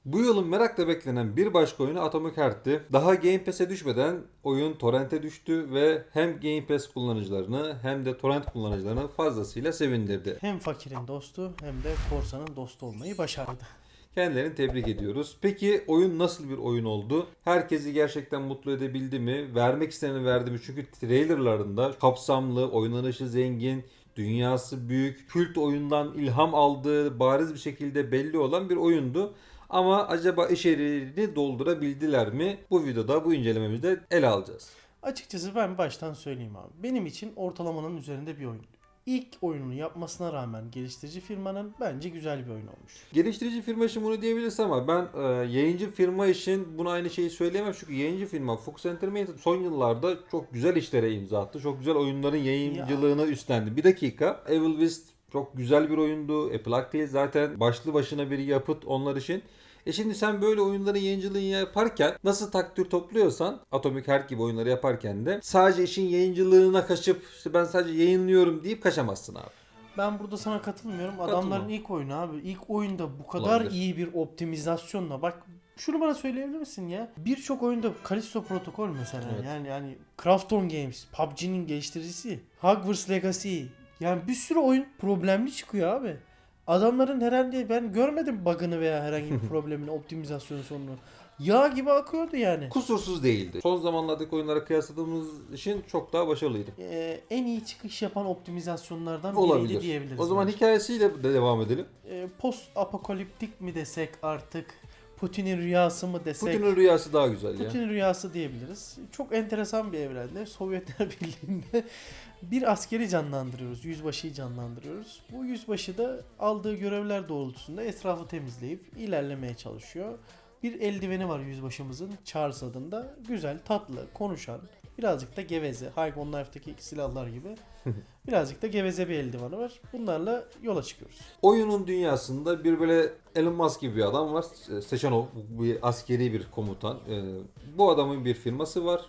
Bu yılın merakla beklenen bir başka oyunu Atomic Heart'ti. Daha Game Pass'e düşmeden oyun torrent'e düştü ve hem Game Pass kullanıcılarını hem de torrent kullanıcılarını fazlasıyla sevindirdi. Hem fakirin dostu hem de korsanın dostu olmayı başardı. Kendilerini tebrik ediyoruz. Peki oyun nasıl bir oyun oldu? Herkesi gerçekten mutlu edebildi mi? Vermek isteneni verdi mi? Çünkü trailerlarında kapsamlı, oynanışı zengin, dünyası büyük, kült oyundan ilham aldığı bariz bir şekilde belli olan bir oyundu. Ama acaba içeriğini doldurabildiler mi? Bu videoda, bu incelememizde ele alacağız. Açıkçası ben baştan söyleyeyim abi. Benim için ortalamanın üzerinde bir oyun. İlk oyununu yapmasına rağmen geliştirici firmanın bence güzel bir oyun olmuş. Geliştirici firma için bunu diyebiliriz ama ben yayıncı firma için bunu aynı şeyi söyleyemem. Çünkü yayıncı firma Fox Entertainment son yıllarda çok güzel işlere imza attı. Çok güzel oyunların yayıncılığını üstlendi. Bir dakika. Evil West çok güzel bir oyundu. Apple Arcade zaten başlı başına bir yapıt onlar için. Şimdi sen böyle oyunların yayıncılığını yaparken nasıl takdir topluyorsan Atomic Heart gibi oyunları yaparken de sadece işin yayıncılığına kaçıp işte ben sadece yayınlıyorum deyip kaçamazsın abi. Ben burada sana katılmıyorum. Adamların ilk oyunu abi. İlk oyunda bu kadar Olabilir. iyi bir optimizasyonla bak şunu bana söyleyebilir misin ya? Birçok oyunda Callisto Protocol mesela Evet. yani Krafton Games, PUBG'nin geliştiricisi, Hogwarts Legacy. Yani bir sürü oyun problemli çıkıyor abi. Adamların herhalde ben görmedim bug'ını veya herhangi bir problemini, optimizasyon sorununu. Yağ gibi akıyordu yani. Kusursuz değildi. Son zamanlardaki oyunlara kıyasladığımız için çok daha başarılıydı. En iyi çıkış yapan optimizasyonlardan biriydi Olabilir. diyebiliriz. O zaman bence. hikayesiyle de devam edelim. Post apokaliptik mi desek artık, Putin'in rüyası mı desek? Putin'in rüyası daha güzel ya. Putin'in rüyası diyebiliriz. Çok enteresan bir evrende Sovyetler Birliği'nde bir askeri canlandırıyoruz. Yüzbaşıyı canlandırıyoruz. Bu yüzbaşı da aldığı görevler doğrultusunda etrafı temizleyip ilerlemeye çalışıyor. Bir eldiveni var yüzbaşımızın, Charles adında. Güzel, tatlı, konuşan, birazcık da geveze. High on Life'daki silahlar gibi. Birazcık da geveze bir eldiveni var. Bunlarla yola çıkıyoruz. Oyunun dünyasında bir böyle Elon Musk gibi bir adam var. Sechenov bir askeri bir komutan. Bu adamın bir firması var.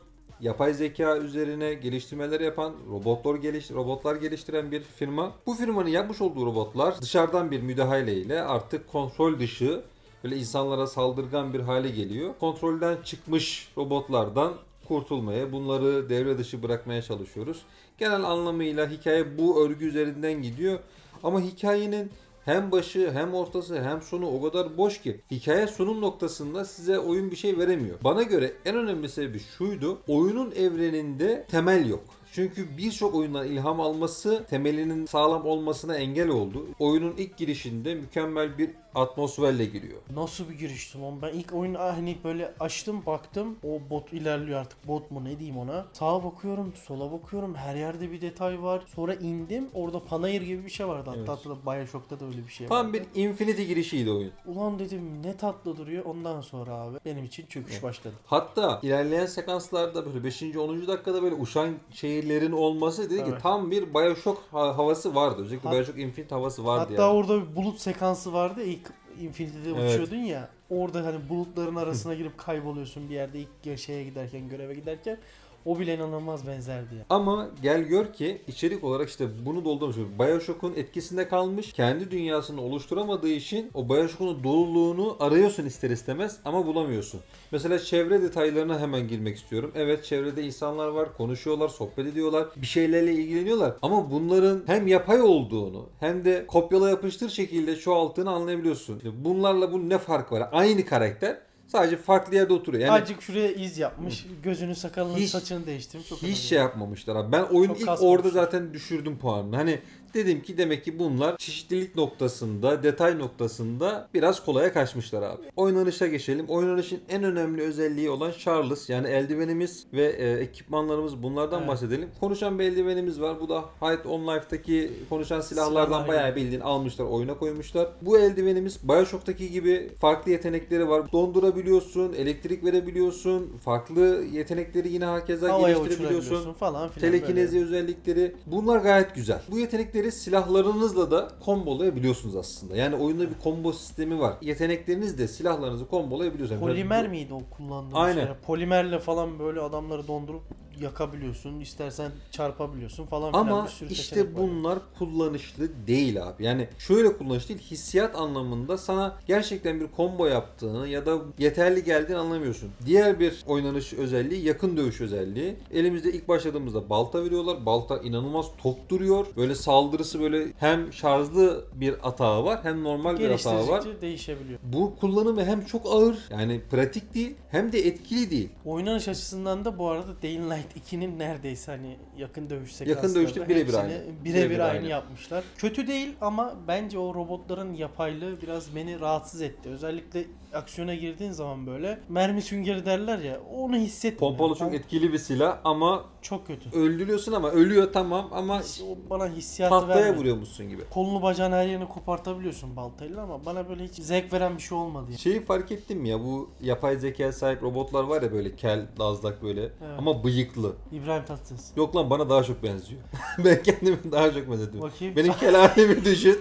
Yapay zeka üzerine geliştirmeler yapan, robotlar geliştiren bir firma. Bu firmanın yapmış olduğu robotlar dışarıdan bir müdahaleyle artık kontrol dışı böyle insanlara saldırgan bir hale geliyor. Kontrolden çıkmış robotlardan kurtulmaya, bunları devre dışı bırakmaya çalışıyoruz. Genel anlamıyla hikaye bu örgü üzerinden gidiyor. Ama hikayenin hem başı hem ortası hem sonu o kadar boş ki hikaye sunum noktasında size oyun bir şey veremiyor. Bana göre en önemli sebebi şuydu. Oyunun evreninde temel yok. Çünkü birçok oyundan ilham alması temelinin sağlam olmasına engel oldu. Oyunun ilk girişinde mükemmel bir atmosferle giriyor. Nasıl bir giriştim oğlum? Ben ilk oyunu hani böyle açtım baktım. O bot ilerliyor artık. Bot mu ne diyeyim ona. Sağa bakıyorum, sola bakıyorum. Her yerde bir detay var. Sonra indim. Orada panayır gibi bir şey vardı. Evet. Hatta Bioshok'ta da öyle bir şey Tam vardı. bir Infinity girişiydi oyun. Ulan dedim ne tatlı duruyor. Ondan sonra abi benim için çöküş başladı. Hatta ilerleyen sekanslarda böyle 5. 10. dakikada böyle uçan şehirlerin olması dedi ki Evet. tam bir BioShock havası vardı. Özellikle Hat- BioShock Infinite havası vardı Hatta yani. orada bir bulut sekansı vardı. İlk Infinity'de Evet. uçuyordun ya. Orada hani bulutların arasına girip kayboluyorsun bir yerde ilk şeye giderken, göreve giderken. O bile inanılmaz benzerdi ya. Ama gel gör ki içerik olarak işte bunu doldurmuş. BioShock'un etkisinde kalmış. Kendi dünyasını oluşturamadığı için o BioShock'un doluluğunu arıyorsun ister istemez ama bulamıyorsun. Mesela çevre detaylarına hemen girmek istiyorum. Evet, çevrede insanlar var, konuşuyorlar, sohbet ediyorlar, bir şeylerle ilgileniyorlar. Ama bunların hem yapay olduğunu hem de kopyala yapıştır şekilde çoğalttığını anlayabiliyorsun. Bunlarla bu ne fark var? Aynı karakter. Sadece farklı yerde oturuyor. Yani Azıcık şuraya iz yapmış. Gözünü, sakalını, Hiç- saçını değiştirmiş. Çok hiç şey yapmamışlar abi. Ben oyun Çok ilk kasmamışlar. orada zaten düşürdüm puanını. Hani dedim ki demek ki bunlar çeşitlilik noktasında, detay noktasında biraz kolaya kaçmışlar abi. Oynanışa geçelim. Oynanışın en önemli özelliği olan Charles, yani eldivenimiz ve ekipmanlarımız, bunlardan Evet. bahsedelim. Konuşan bir eldivenimiz var. Bu da Hide on Life'daki konuşan silahlardan Silahlar bayağı gibi. bildiğin almışlar, oyuna koymuşlar. Bu eldivenimiz BioShock'taki gibi farklı yetenekleri var. Dondurabiliyorsun, elektrik verebiliyorsun. Farklı yetenekleri yine hakeza Havaya geliştirebiliyorsun. uçurabiliyorsun falan filan. Telekinezi özellikleri. Bunlar gayet güzel. Bu yetenekleri silahlarınızla da kombolayabiliyorsunuz aslında. Yani oyunda bir combo sistemi var. Yetenekleriniz de silahlarınızı kombolayabiliyorsunuz. Polimer miydi o kullandığımız Aynen. şey? Polimerle falan böyle adamları dondurup yakabiliyorsun, istersen çarpabiliyorsun falan filan, Ama bir sürü işte seçenek var. bunlar kullanışlı değil abi. Yani şöyle kullanışlı değil, hissiyat anlamında sana gerçekten bir combo yaptığını ya da yeterli geldiğini anlamıyorsun. Diğer bir oynanış özelliği yakın dövüş özelliği. Elimizde ilk başladığımızda balta veriyorlar. Balta inanılmaz tok duruyor. Böyle saldırısı böyle hem şarjlı bir atağı var hem normal bir atağı var. Geliştirdikçe değişebiliyor. Bu kullanımı hem çok ağır, yani pratik değil, hem de etkili değil. Oynanış açısından da bu arada Dying Light 2'nin neredeyse hani yakın dövüş sekansları. Yakın dövüşte birebir hepsini aynı. Birebir Birebir aynı aynı. yapmışlar. Kötü değil ama bence o robotların yapaylığı biraz beni rahatsız etti. Özellikle aksiyona girdiğin zaman böyle mermi süngeri derler ya, onu hissettim. Pompalı çok etkili bir silah ama çok kötü. öldürüyorsun ama ölüyor tamam ama O bana hissiyatı tahtaya vermedi. vuruyormuşsun gibi. Kolunu bacağını her yerini kopartabiliyorsun baltayla ama bana böyle hiç zevk veren bir şey olmadı yani. Şeyi fark ettim ya, bu yapay zekaya sahip robotlar var ya, böyle kel, dazlak böyle Evet. ama bıyıklı. İbrahim Tatlıses. Yok lan, bana daha çok benziyor. Ben kendimi daha çok benzedim. Bakayım. Benim kel halimi düşün.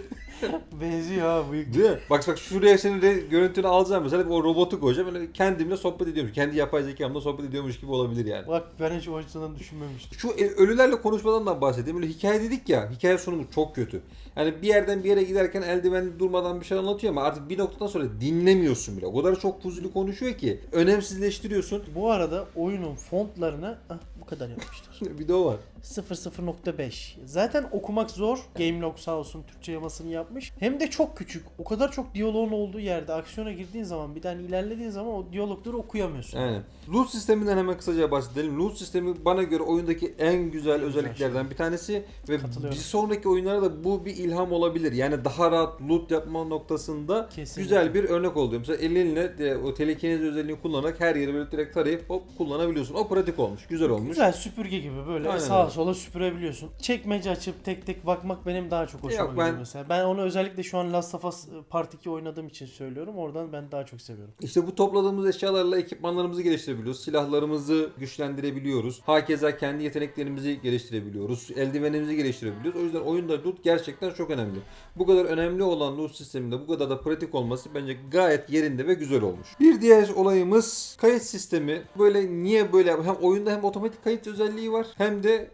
Benziyor ha bıyık. Değil mi? Bak şuraya senin de görüntünü alacağım mesela, o robotu koyacağım. Böyle kendimle sohbet ediyormuş. Kendi yapay zekamla sohbet ediyormuş gibi olabilir yani. Bak ben hiç o açıdan düşünmemiştim. Şu ölülerle konuşmadan da bahsedeyim. Böyle hikaye dedik ya, hikaye sunumu çok kötü. Yani bir yerden bir yere giderken eldivenli durmadan bir şey anlatıyor ama artık bir noktadan sonra dinlemiyorsun bile. O kadar çok fuzuli konuşuyor ki önemsizleştiriyorsun. Bu arada oyunun fontlarını bu kadar yapmışlar. Bir de o var. 00.5. Zaten okumak zor. Gamelog sağ olsun Türkçe yamasını yapmış. Hem de çok küçük. O kadar çok diyaloğun olduğu yerde aksiyona girdiğin zaman, bir tane ilerlediğin zaman o diyalogları okuyamıyorsun. Aynen. Loot sisteminden hemen kısaca bahsedelim. Loot sistemi bana göre oyundaki en güzel özelliklerden bir tanesi ve Katılıyorum. bir sonraki oyunlara da bu bir ilham olabilir. Yani daha rahat loot yapma noktasında Kesinlikle. güzel bir örnek oluyor. Mesela elinle de o telekinez özelliğini kullanarak her yeri böyle direkt tarayıp hop kullanabiliyorsun. O pratik olmuş, güzel olmuş. Güzel süpürge gibi böyle Aynen sağa öyle. sola süpürebiliyorsun. Çekmece açıp tek tek bakmak benim daha çok hoşuma Yok, gidiyor ben- mesela. Ben onu özellikle şu an Last of Us Part 2 oynadığım için söylüyorum. Oradan ben daha çok seviyorum. İşte bu topladığımız eşyalarla ekipmanlarımızı geliştirebiliyoruz. Silahlarımızı güçlendirebiliyoruz. Hakeza kendi yeteneklerimizi geliştirebiliyoruz. Eldivenimizi geliştirebiliyoruz. O yüzden oyunda loot gerçekten çok önemli. Bu kadar önemli olan loot sisteminde bu kadar da pratik olması bence gayet yerinde ve güzel olmuş. Bir diğer olayımız kayıt sistemi. Böyle niye böyle, hem oyunda hem otomatik kayıt özelliği var hem de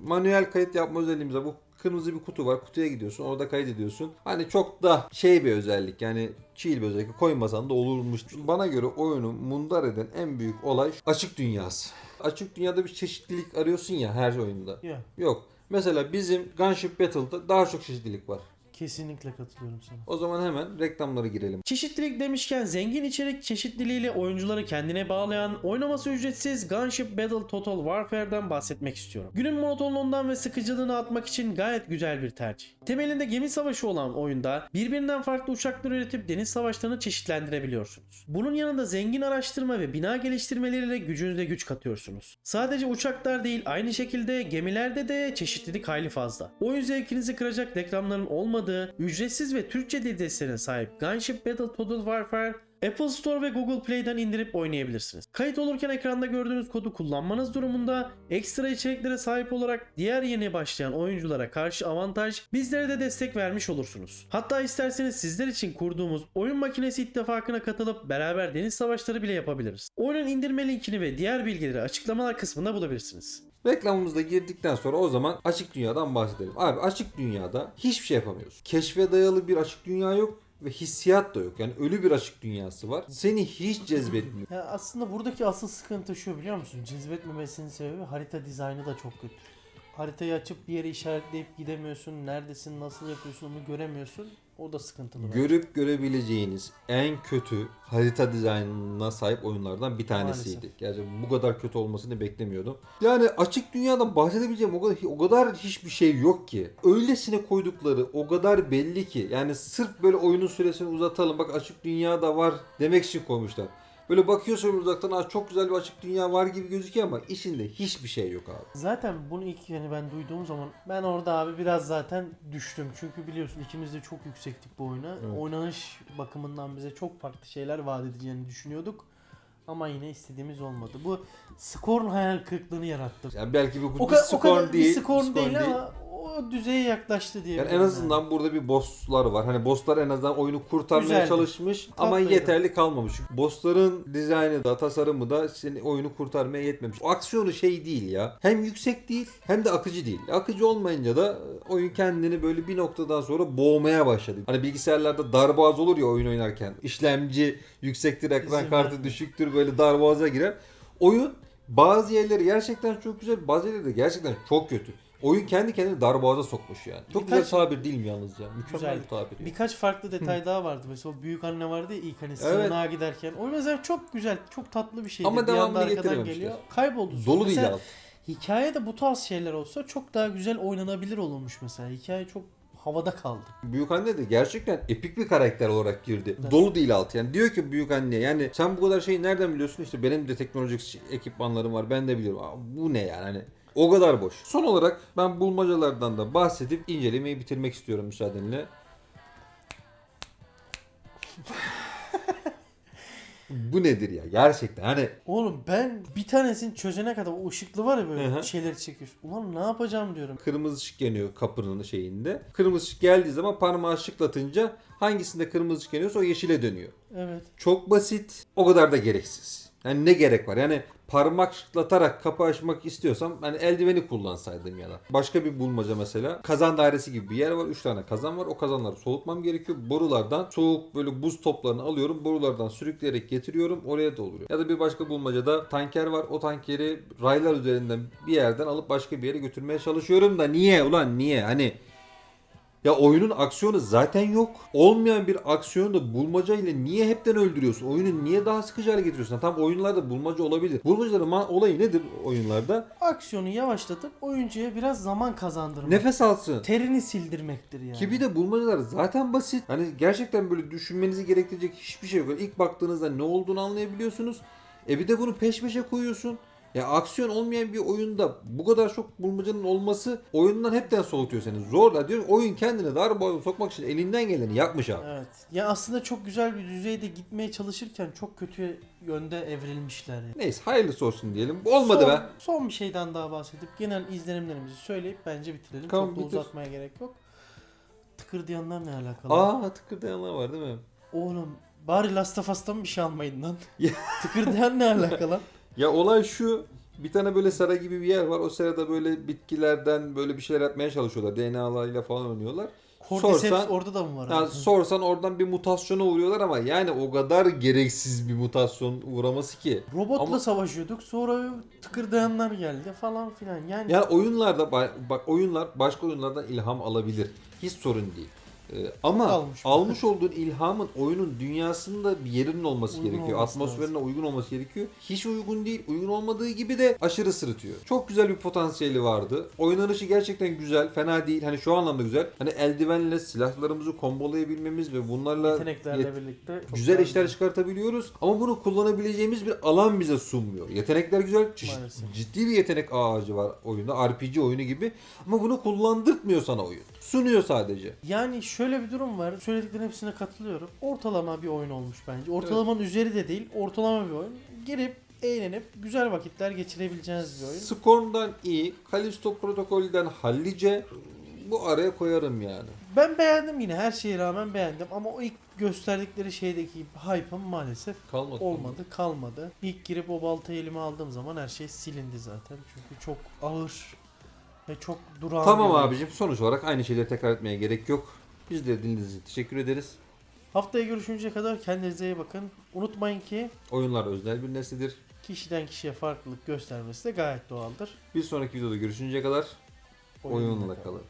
manuel kayıt yapma özelliğimiz var. Bu kırmızı bir kutu var. Kutuya gidiyorsun. Orada kaydediyorsun. Hani çok da bir özellik. Yani chill bir özellik. Koymasan da olurmuş. Bana göre oyunu mundar eden en büyük olay açık dünyası. Açık dünyada bir çeşitlilik arıyorsun ya her oyunda. Ya, Yok. Mesela bizim Gunship Battle'da daha çok çeşitlilik var. kesinlikle katılıyorum sana. O zaman hemen reklamlara girelim. Çeşitlilik demişken, zengin içerik çeşitliliğiyle oyuncuları kendine bağlayan, oynaması ücretsiz Gunship Battle Total Warfare'dan bahsetmek istiyorum. Günün monotonluğundan ve sıkıcılığını atmak için gayet güzel bir tercih. Temelinde gemi savaşı olan oyunda birbirinden farklı uçaklar üretip deniz savaşlarını çeşitlendirebiliyorsunuz. Bunun yanında zengin araştırma ve bina geliştirmeleriyle gücünüze güç katıyorsunuz. Sadece uçaklar değil, aynı şekilde gemilerde de çeşitlilik hayli fazla. Oyun zevkinizi kıracak reklamların olmadığı, ücretsiz ve Türkçe dil desteğine sahip Gunship Battle Total Warfare Apple Store ve Google Play'den indirip oynayabilirsiniz. Kayıt olurken ekranda gördüğünüz kodu kullanmanız durumunda ekstra içeriklere sahip olarak diğer yeni başlayan oyunculara karşı avantaj, bizlere de destek vermiş olursunuz. Hatta isterseniz sizler için kurduğumuz oyun makinesi ittifakına katılıp beraber deniz savaşları bile yapabiliriz. Oyunun indirme linkini ve diğer bilgileri açıklamalar kısmında bulabilirsiniz. Reklamımızda girdikten sonra o zaman açık dünyadan bahsedelim. Abi açık dünyada hiçbir şey yapamıyorsun. Keşfe dayalı bir açık dünya yok ve hissiyat da yok. Yani ölü bir açık dünyası var. Seni hiç cezbetmiyor. Ya aslında buradaki asıl sıkıntı şu, biliyor musun? Cezbetmemesinin sebebi harita dizaynı da çok kötü. Haritayı açıp bir yere işaretleyip gidemiyorsun. Neredesin, nasıl yapıyorsun onu göremiyorsun. O da sıkıntılı. Görüp görebileceğiniz en kötü harita dizaynına sahip oyunlardan bir tanesiydi. Maalesef. Gerçekten bu kadar kötü olmasını beklemiyordum. Yani açık dünyadan bahsedebileceğim o kadar hiçbir şey yok ki. Öylesine koydukları o kadar belli ki. Yani sırf böyle oyunun süresini uzatalım, bak açık dünya da var demek için koymuşlar. Böyle bakıyorsun uzaktan çok güzel bir açık dünya var gibi gözüküyor ama içinde hiçbir şey yok abi. Zaten bunu ilk ben duyduğum zaman ben orada abi biraz zaten düştüm. Çünkü biliyorsun ikimiz de çok yüksektik bu oyuna. Evet. Oynanış bakımından bize çok farklı şeyler vaat edeceğini düşünüyorduk. Ama yine istediğimiz olmadı. Bu Scorn hayal kırıklığını yarattı. Yani belki bu O bir kadar skor değil. bir Scorn skor değil ama o düzeye yaklaştı diye. Yani en azından burada bir bosslar var. Hani bosslar en azından oyunu kurtarmaya Güzeldi. çalışmış ama Tatlıydı. yeterli kalmamış. Bossların dizaynı da tasarımı da senin oyunu kurtarmaya yetmemiş. O aksiyonu şey değil ya. Hem yüksek değil hem de akıcı değil. Akıcı olmayınca da oyun kendini böyle bir noktadan sonra boğmaya başladı. Hani bilgisayarlarda darboğaz olur ya oyun oynarken. İşlemci yüksektir, ekran İzin kartı vermiyor. düşüktür, böyle darboğaza girer. Oyun bazı yerleri gerçekten çok güzel, bazı yerleri de gerçekten çok kötü. Oyun kendi kendini darboğaza sokmuş yani. Çok Birkaç- güzel tabir değil mi yalnız ya? Mükemmel Güzel. bir tabir. Ya. Birkaç farklı detay daha vardı. Mesela o büyük anne vardı ya ilk hani Evet. sığınağa giderken. O mesela çok güzel, çok tatlı bir şeydi. Ama bir anda devamını arkadan getirememişler. geliyor. Kayboldu. sonra. Dolu değil Mesela alt. hikayede bu tarz şeyler olsa çok daha güzel oynanabilir olmuş mesela. Hikaye çok havada kaldı. Büyükanne de gerçekten epik bir karakter olarak girdi. Evet. Dolu değil alt. Yani diyor ki büyükanne, yani sen bu kadar şeyi nereden biliyorsun? İşte benim de teknolojik ekipmanlarım var. Ben de biliyorum. Bu ne yani? Hani o kadar boş. Son olarak ben bulmacalardan da bahsedip incelemeyi bitirmek istiyorum müsaadenle. Bu nedir ya? Gerçekten hani Oğlum ben bir tanesini çözene kadar o ışıklı var ya böyle Hı hı. şeyleri çekiyorsun. Ulan ne yapacağım diyorum. kırmızı ışık yanıyor kapının şeyinde. Kırmızı ışık geldiği zaman parmağı şıklatınca hangisinde kırmızı ışık yanıyorsa o yeşile dönüyor. Evet. Çok basit, o kadar da gereksiz. Yani ne gerek var? Yani parmak şıklatarak kapı açmak istiyorsam hani eldiveni kullansaydım ya da. Başka bir bulmaca mesela. Kazan dairesi gibi bir yer var. 3 tane kazan var. O kazanları soğutmam gerekiyor. Borulardan soğuk böyle buz toplarını alıyorum. Borulardan sürükleyerek getiriyorum. Oraya dolduruyorum. Ya da bir başka bulmacada tanker var. O tankeri raylar üzerinden bir yerden alıp başka bir yere götürmeye çalışıyorum da niye ulan niye? Hani ya oyunun aksiyonu zaten yok. Olmayan bir aksiyonu da bulmaca ile niye hepten öldürüyorsun? Oyunu niye daha sıkıcı hale getiriyorsun? Tam oyunlarda bulmaca olabilir. Bulmacaların olayı nedir oyunlarda? Aksiyonu yavaşlatıp oyuncuya biraz zaman kazandırmak. Nefes alsın. Terini sildirmektir yani. Ki bir de bulmacalar zaten basit. Hani gerçekten böyle düşünmenizi gerektirecek hiçbir şey yok. Yani İlk baktığınızda ne olduğunu anlayabiliyorsunuz. Bir de bunu peş peşe koyuyorsun. Ya aksiyon olmayan bir oyunda bu kadar çok bulmacanın olması oyundan hepten soğutuyor seni. Zorla diyorum, oyun kendini darboğaza sokmak için elinden geleni yapmış abi. Evet. Ya aslında çok güzel bir düzeyde gitmeye çalışırken çok kötü yönde evrilmişler. Yani. Neyse hayırlısı olsun diyelim. Olmadı be. Son bir şeyden daha bahsedip genel izlenimlerimizi söyleyip bence bitirelim. Tamam, çok da bitir. uzatmaya gerek yok. Tıkırdayanlar ne alakalı? Aa, tıkırdayanlar var değil mi? Oğlum bari Last of Us'tan bir şey almayın lan. Ya. Tıkırdayan ne alakalı? Ya olay şu. Bir tane böyle sera gibi bir yer var. O serada böyle bitkilerden böyle bir şeyler yapmaya çalışıyorlar. DNA'larıyla falan oynuyorlar. Cordyceps orada da mı var? Ya abi? sorsan oradan bir mutasyona uğruyorlar ama yani o kadar gereksiz bir mutasyon uğraması ki. Robotla Ama- savaşıyorduk sonra tıkırdayanlar geldi falan filan. Yani Yani oyunlarda bak oyunlar başka oyunlardan ilham alabilir. Hiç sorun değil. Ama almış. almış olduğun ilhamın oyunun dünyasında bir yerinin olması Uygun gerekiyor. olması Atmosferine uygun olması gerekiyor. Hiç uygun değil. Uygun olmadığı gibi de aşırı sırıtıyor. Çok güzel bir potansiyeli vardı. Oynanışı gerçekten güzel. Fena değil. Hani şu anlamda güzel. Hani eldivenle silahlarımızı kombolayabilmemiz ve bunlarla yeteneklerle birlikte çok güzel daha işler çıkartabiliyoruz. Ama bunu kullanabileceğimiz bir alan bize sunmuyor. Yetenekler güzel. Maalesef. Ciddi bir yetenek ağacı var oyunda. RPG oyunu gibi. Ama bunu kullandırtmıyor sana oyun. Sunuyor sadece. Yani şöyle bir durum var. Söylediklerin hepsine katılıyorum. Ortalama bir oyun olmuş bence. Ortalamanın üzeri de değil. Ortalama bir oyun. Girip eğlenip güzel vakitler geçirebileceğiniz bir oyun. Scorn'dan iyi, Callisto Protokol'den hallice, bu araya koyarım yani. Ben beğendim yine. Her şeye rağmen beğendim. Ama o ilk gösterdikleri şeydeki hype'ım maalesef Kalmadı. olmadı, kalmadı. İlk girip o baltayı elime aldığım zaman her şey silindi zaten. Çünkü çok ağır ve çok durağan Tamam bir oyun. abicim, sonuç olarak aynı şeyleri tekrar etmeye gerek yok. Biz de dinlediğiniz için teşekkür ederiz. Haftaya görüşünceye kadar kendinize iyi bakın. Unutmayın ki Oyunlar öznel bir nesnedir. kişiden kişiye farklılık göstermesi de gayet doğaldır. Bir sonraki videoda görüşünceye kadar oyunla kalın.